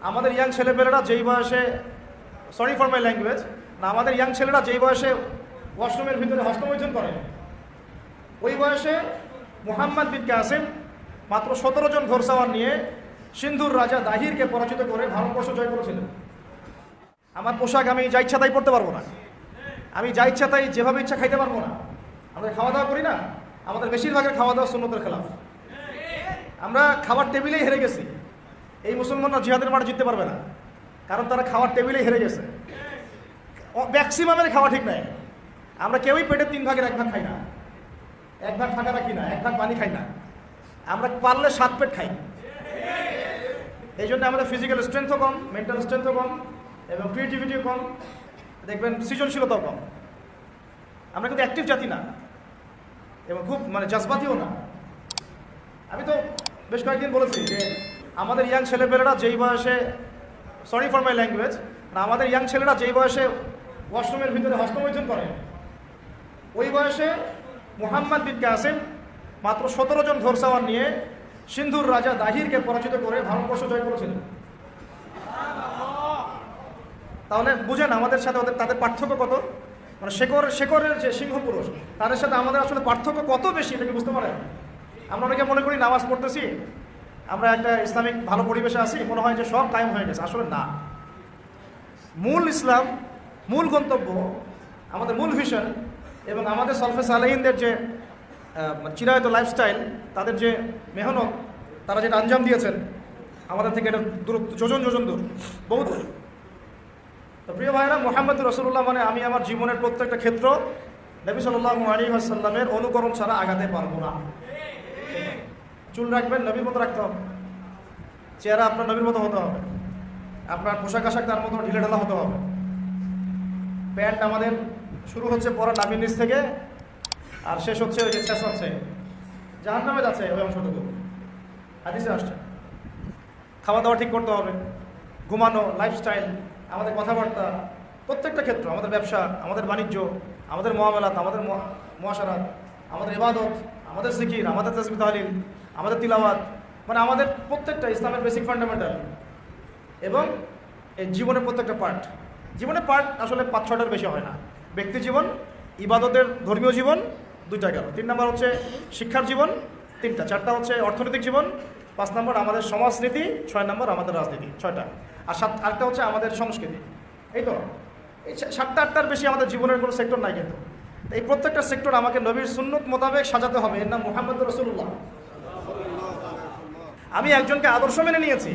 আমাদের ইয়াং ছেলেপেলেরা যেই বয়সে, সরি ফর মাই ল্যাঙ্গুয়েজ, না আমাদের ইয়াং ছেলেরা যেই বয়সে ওয়াশরুমের ভিতরে হস্তমৈথুন করে, ওই বয়সে মুহাম্মদ বিন কাসিম মাত্র 17 জন ঘোড়সাওয়ার নিয়ে সিন্ধুর রাজা দাহিরকে পরাজিত করে ভারতবর্ষ জয় করেছিলেন। আমার পোশাক আমি যা ইচ্ছা তাই পরতে পারবো না, আমি যা ইচ্ছা তাই যেভাবে ইচ্ছা খাইতে পারবো না। আমরা খাওয়া দাওয়া করি না, আমাদের বেশিরভাগের খাওয়া দাওয়া সুন্নতের খেলাফ। আমরা খাবার টেবিলেই হেরে গেছি। এই মুসলমানরা জিহাদের মাঠে জিততে পারবে না, কারণ তারা খাওয়ার টেবিলেই হেরে গেছে। ম্যাক্সিমামের খাওয়া ঠিক নাই। আমরা কেউই পেটের 3 ভাগের 1 ভাগ খাই না, 1 ভাগ ফাঁকা রাখি না, 1 ভাগ পানি খাই না। আমরা পারলে 7 পেট খাই। এই জন্য আমাদের ফিজিক্যাল স্ট্রেংথও কম, মেন্টাল স্ট্রেংথও কম, এবং ক্রিয়েটিভিটিও কম, দেখবেন সৃজনশীলতাও কম। আমরা কিন্তু অ্যাক্টিভ জাতি না, এবং খুব জজবাতিও না। আমি তো বেশ কয়েকদিন বলেছি যে আমাদের ইয়াং ছেলেপেলেরা যেই বয়সে, সরি ফর মাই ল্যাঙ্গুয়েজ, না আমাদের ইয়াং ছেলেরা যেই বয়সে ওয়াশরুমের ভিতরে হস্তমৈথুন করে, ওই বয়সে মুহাম্মদ বিন কাসিম মাত্র 17 জন ঘোড়সাওয়ার নিয়ে সিন্ধুর রাজা দাহিরকে পরাজিত করে ভারতবর্ষ জয় করেছিলেন। তাহলে বুঝেন আমাদের সাথে তাদের পার্থক্য কত। শেকরের যে সিংহ পুরুষ, তাদের সাথে আমাদের আসলে পার্থক্য কত বেশি, এটা কি বুঝতে পারেন? আমরা অনেকে মনে করি নামাজ পড়তেছি, আমরা একটা ইসলামিক ভালো পরিবেশে আছি, মনে হয় যে সব কায়েম হয়ে গেছে। আসলে না। মূল ইসলাম, মূল গন্তব্য, আমাদের মূল ভিশন, এবং আমাদের সলফে সালেহিনদের যে চিরায়ত লাইফস্টাইল, তাদের যে মেহনত, তারা যেটা আঞ্জাম দিয়েছেন, আমাদের থেকে এটা যোজন যোজন দূর, বহু দূর। তো প্রিয় ভাইরা, মুহাম্মদ রাসূলুল্লাহ মানে আমি আমার জীবনের প্রত্যেকটা ক্ষেত্র নবী সাল্লাল্লাহু আলাইহি ওয়াসাল্লামের অনুকরণ ছাড়া আগাতে পারবো না। চুল রাখবেন, নবীর মতো রাখতে হবে। চেহারা আপনার নবীর মতো হতে হবে। আপনার পোশাক আশাক তার মতো ঢিলেঢালা হতে হবে। প্যান্ট আমাদের শুরু হচ্ছে পরা নাভির নিচ থেকে, আর শেষ হচ্ছে ওই যে শেষ হচ্ছে জাহান্নামে যাচ্ছে ওই অংশটুকু, হাদিসে আসছে। খাওয়া দাওয়া ঠিক করতে হবে, ঘুমানো, লাইফস্টাইল, আমাদের কথাবার্তা, প্রত্যেকটা ক্ষেত্র, আমাদের ব্যবসা, আমাদের বাণিজ্য, আমাদের মুআমালাত, আমাদের মুআশারাত, আমাদের ইবাদত, আমাদের জিকির, আমাদের তাসবিহ তাহলিল, আমাদের তিলাওয়াত, আমাদের প্রত্যেকটা ইসলামের বেসিক ফান্ডামেন্টাল। এবং এই জীবনের প্রত্যেকটা পার্ট, জীবনের পার্ট আসলে 5-6টার বেশি হয় না। ব্যক্তি জীবন, ইবাদতের ধর্মীয় জীবন 2টা গেল, 3 নম্বর হচ্ছে শিক্ষার জীবন 3টা, 4টা হচ্ছে অর্থনৈতিক জীবন, 5 নম্বর আমাদের সমাজনীতি, 6 নম্বর আমাদের রাজনীতি, 6টা, আর 8টা হচ্ছে আমাদের সংস্কৃতি। এই তো এই 7টা-8টার বেশি আমাদের জীবনের কোনো সেক্টর নাই। কিন্তু এই প্রত্যেকটা সেক্টর আমাকে নবীর সুন্নত মোতাবেক সাজাতে হবে। এর নাম মুহাম্মদ রাসূলুল্লাহ। আমি একজনকে আদর্শ মেনে নিয়েছি,